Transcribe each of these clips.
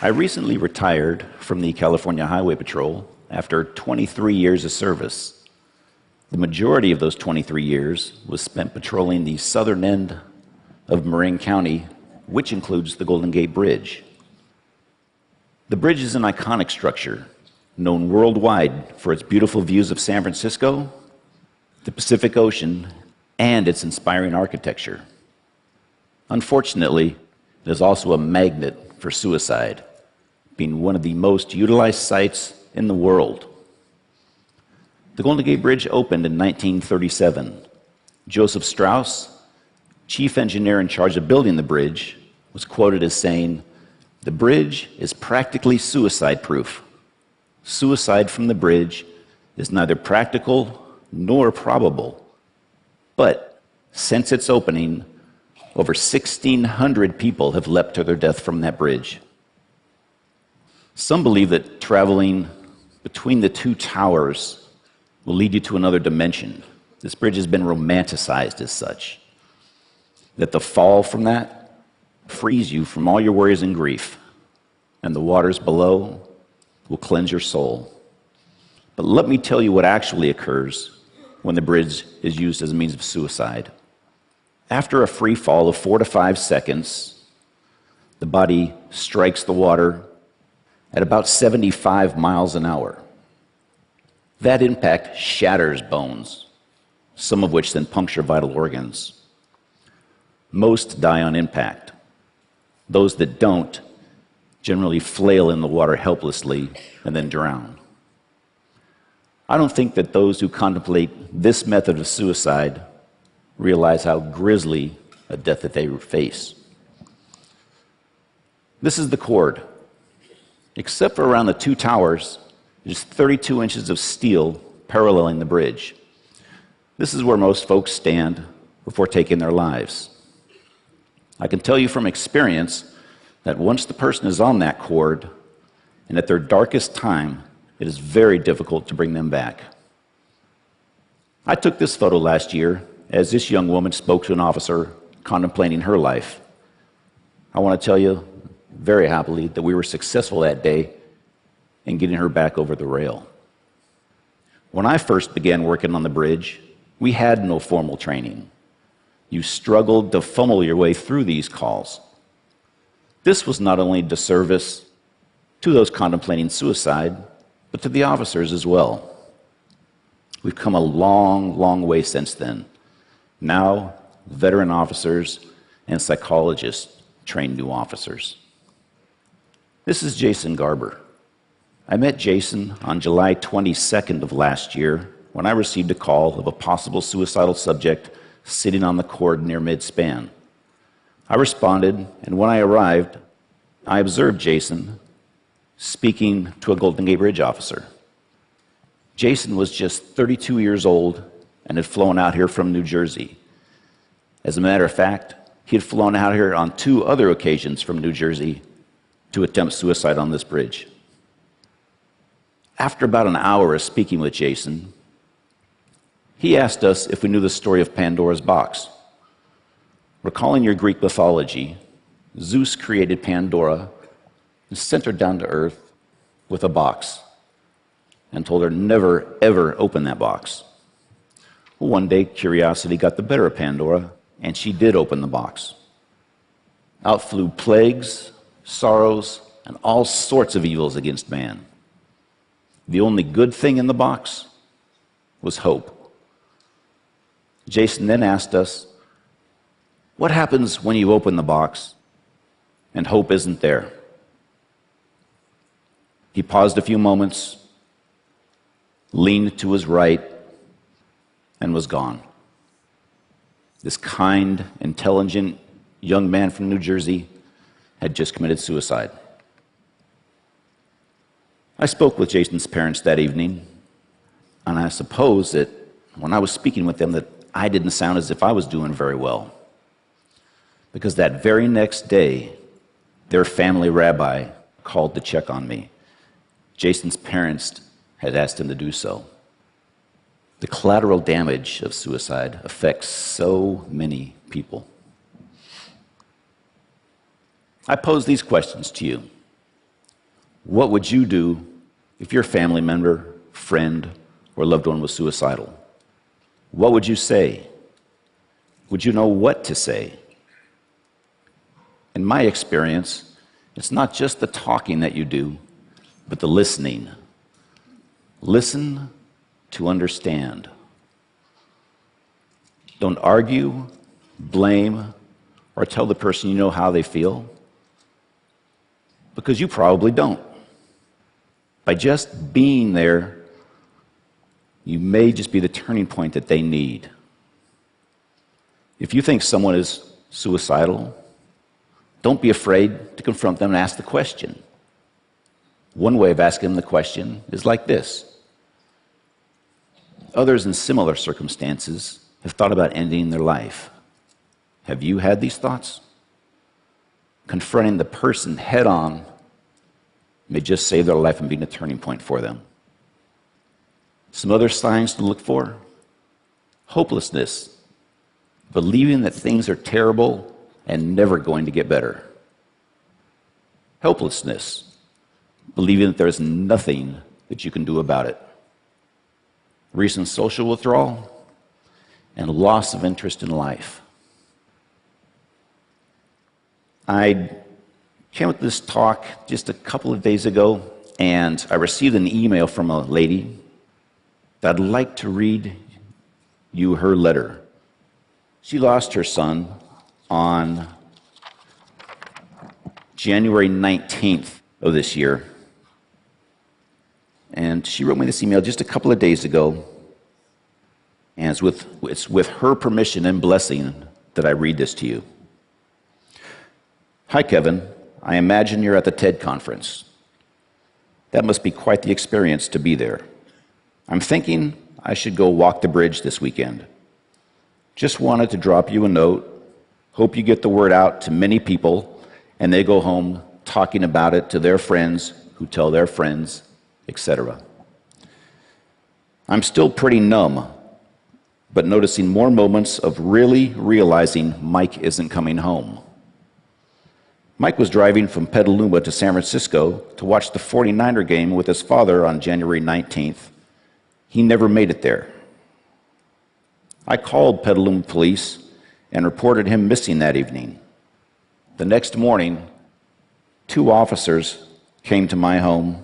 I recently retired from the California Highway Patrol after 23 years of service. The majority of those 23 years was spent patrolling the southern end of Marin County, which includes the Golden Gate Bridge. The bridge is an iconic structure, known worldwide for its beautiful views of San Francisco, the Pacific Ocean, and its inspiring architecture. Unfortunately, it is also a magnet for suicide, being one of the most utilized sites in the world. The Golden Gate Bridge opened in 1937. Joseph Strauss, chief engineer in charge of building the bridge, was quoted as saying, "The bridge is practically suicide-proof. Suicide from the bridge is neither practical nor probable. But since its opening, over 1,600 people have leapt to their death from that bridge." Some believe that traveling between the two towers will lead you to another dimension. This bridge has been romanticized as such. That the fall from that frees you from all your worries and grief, and the waters below will cleanse your soul. But let me tell you what actually occurs when the bridge is used as a means of suicide. After a free fall of 4 to 5 seconds, the body strikes the water at about 75 miles an hour. That impact shatters bones, some of which then puncture vital organs. Most die on impact. Those that don't generally flail in the water helplessly and then drown. I don't think that those who contemplate this method of suicide realize how grisly a death that they face. This is the cord. Except for around the two towers, there's 32 inches of steel paralleling the bridge. This is where most folks stand before taking their lives. I can tell you from experience that once the person is on that cord, and at their darkest time, it is very difficult to bring them back. I took this photo last year as this young woman spoke to an officer contemplating her life. I want to tell you very happily that we were successful that day in getting her back over the rail. When I first began working on the bridge, we had no formal training. You struggled to funnel your way through these calls. This was not only a disservice to those contemplating suicide, but to the officers as well. We've come a long, long way since then. Now, veteran officers and psychologists train new officers. This is Jason Garber. I met Jason on July 22nd of last year when I received a call of a possible suicidal subject sitting on the cord near mid-span. I responded, and when I arrived, I observed Jason speaking to a Golden Gate Bridge officer. Jason was just 32 years old and had flown out here from New Jersey. As a matter of fact, he had flown out here on 2 other occasions from New Jersey to attempt suicide on this bridge. After about an hour of speaking with Jason, he asked us if we knew the story of Pandora's box. Recalling your Greek mythology, Zeus created Pandora and sent her down to earth with a box and told her never, ever open that box. Well, one day, curiosity got the better of Pandora, and she did open the box. Out flew plagues, sorrows, and all sorts of evils against man. The only good thing in the box was hope. Jason then asked us, what happens when you open the box and hope isn't there? He paused a few moments, leaned to his right, and was gone. This kind, intelligent young man from New Jersey had just committed suicide. I spoke with Jason's parents that evening, and I suppose that when I was speaking with them that I didn't sound as if I was doing very well. Because that very next day, their family rabbi called to check on me. Jason's parents had asked him to do so. The collateral damage of suicide affects so many people. I pose these questions to you. What would you do if your family member, friend, or loved one was suicidal? What would you say? Would you know what to say? In my experience, it's not just the talking that you do, but the listening. Listen to understand. Don't argue, blame, or tell the person you know how they feel, because you probably don't. By just being there, you may just be the turning point that they need. If you think someone is suicidal, don't be afraid to confront them and ask the question. One way of asking them the question is like this. Others in similar circumstances have thought about ending their life. Have you had these thoughts? Confronting the person head on may just save their life and be a turning point for them. Some other signs to look for: hopelessness, believing that things are terrible and never going to get better. Helplessness, believing that there's nothing that you can do about it. Recent social withdrawal and loss of interest in life. I came with this talk just a couple of days ago, and I received an email from a lady that I'd like to read you her letter. She lost her son on January 19th of this year. And she wrote me this email just a couple of days ago, and it's with her permission and blessing that I read this to you. Hi, Kevin. I imagine you're at the TED conference. That must be quite the experience to be there. I'm thinking I should go walk the bridge this weekend. Just wanted to drop you a note. Hope you get the word out to many people, and they go home talking about it to their friends who tell their friends, etc. I'm still pretty numb, but noticing more moments of really realizing Mike isn't coming home. Mike was driving from Petaluma to San Francisco to watch the 49er game with his father on January 19th. He never made it there. I called Petaluma police and reported him missing that evening. The next morning, 2 officers came to my home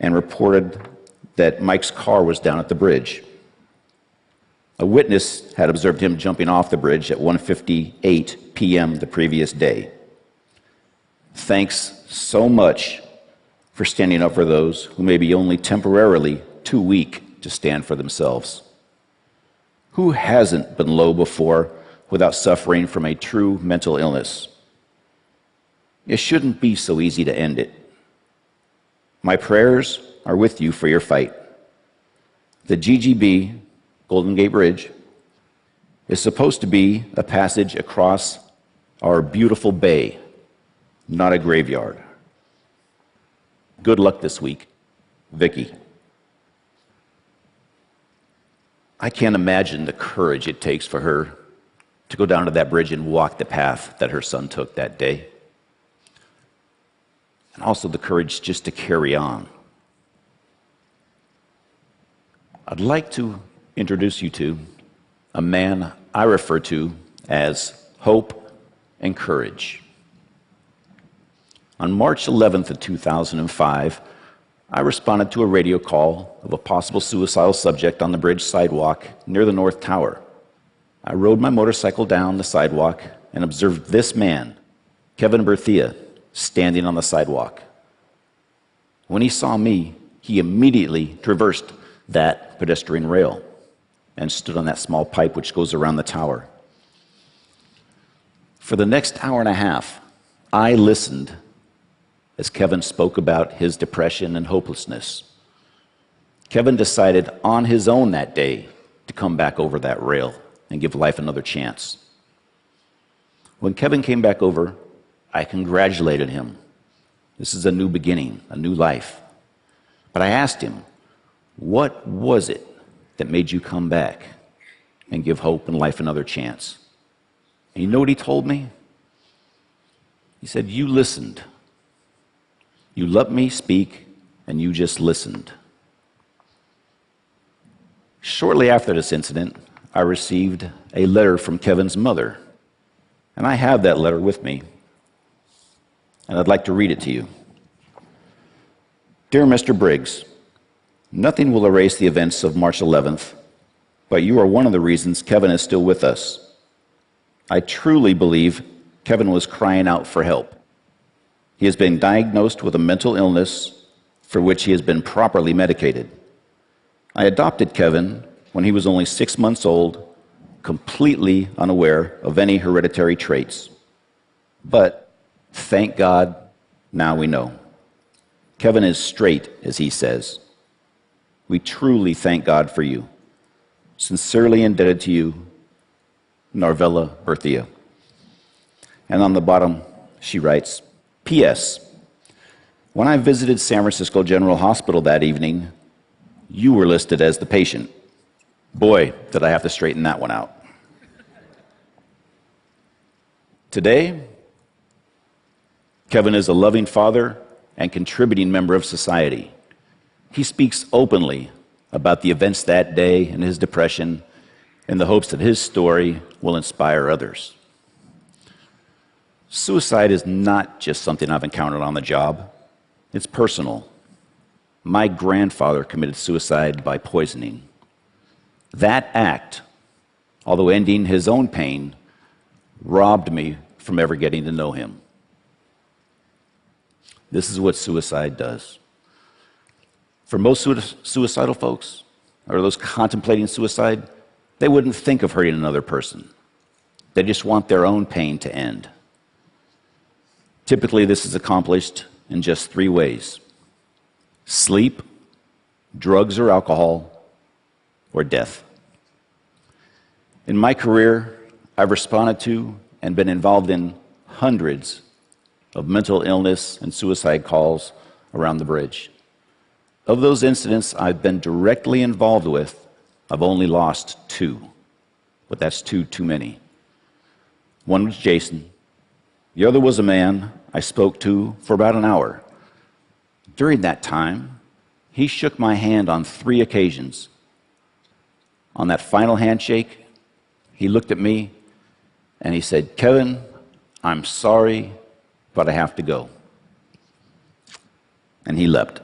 and reported that Mike's car was down at the bridge. A witness had observed him jumping off the bridge at 1:58 p.m. the previous day. Thanks so much for standing up for those who may be only temporarily too weak to stand for themselves. Who hasn't been low before without suffering from a true mental illness? It shouldn't be so easy to end it. My prayers are with you for your fight. The GGB, Golden Gate Bridge, is supposed to be a passage across our beautiful bay, not a graveyard. Good luck this week. Vicky. I can't imagine the courage it takes for her to go down to that bridge and walk the path that her son took that day. And also the courage just to carry on. I'd like to introduce you to a man I refer to as hope and courage. On March 11th of 2005, I responded to a radio call of a possible suicidal subject on the bridge sidewalk near the North Tower. I rode my motorcycle down the sidewalk and observed this man, Kevin Berthia, standing on the sidewalk. When he saw me, he immediately traversed that pedestrian rail and stood on that small pipe which goes around the tower. For the next hour and a half, I listened as Kevin spoke about his depression and hopelessness. Kevin decided on his own that day to come back over that rail and give life another chance. When Kevin came back over, I congratulated him. This is a new beginning, a new life. But I asked him, what was it that made you come back and give hope and life another chance? And you know what he told me? He said, you listened. You let me speak, and you just listened. Shortly after this incident, I received a letter from Kevin's mother, and I have that letter with me, and I'd like to read it to you. Dear Mr. Briggs, nothing will erase the events of March 11th, but you are one of the reasons Kevin is still with us. I truly believe Kevin was crying out for help. He has been diagnosed with a mental illness for which he has been properly medicated. I adopted Kevin when he was only 6 months old, completely unaware of any hereditary traits. But thank God, now we know. Kevin is straight, as he says. We truly thank God for you. Sincerely indebted to you, Narvella Berthia. And on the bottom, she writes, P.S. When I visited San Francisco General Hospital that evening, you were listed as the patient. Boy, did I have to straighten that one out. Today, Kevin is a loving father and contributing member of society. He speaks openly about the events that day and his depression in the hopes that his story will inspire others. Suicide is not just something I've encountered on the job. It's personal. My grandfather committed suicide by poisoning. That act, although ending his own pain, robbed me from ever getting to know him. This is what suicide does. For most suicidal folks, or those contemplating suicide, they wouldn't think of hurting another person. They just want their own pain to end. Typically, this is accomplished in just 3 ways: sleep, drugs or alcohol, or death. In my career, I've responded to and been involved in hundreds of mental illness and suicide calls around the bridge. Of those incidents I've been directly involved with, I've only lost 2, but that's 2 too many. One was Jason. The other was a man I spoke to for about an hour. During that time, he shook my hand on 3 occasions. On that final handshake, he looked at me and he said, Kevin, I'm sorry, but I have to go. And he left.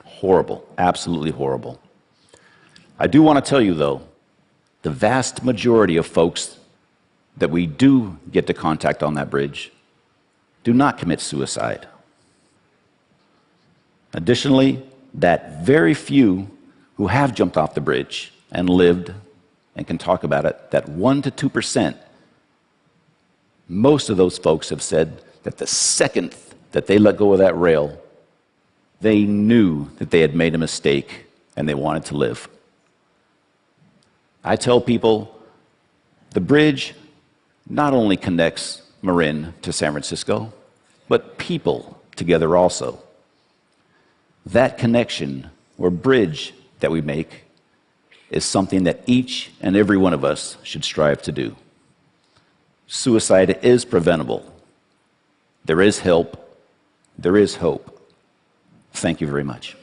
Horrible, absolutely horrible. I do want to tell you, though, the vast majority of folks that we do get to contact on that bridge do not commit suicide. Additionally, that very few who have jumped off the bridge and lived and can talk about it, that 1% to 2%, most of those folks have said that the second that they let go of that rail, they knew that they had made a mistake and they wanted to live. I tell people the bridge not only connects Marin to San Francisco, but people together also. That connection or bridge that we make is something that each and every one of us should strive to do. Suicide is preventable. There is help. There is hope. Thank you very much.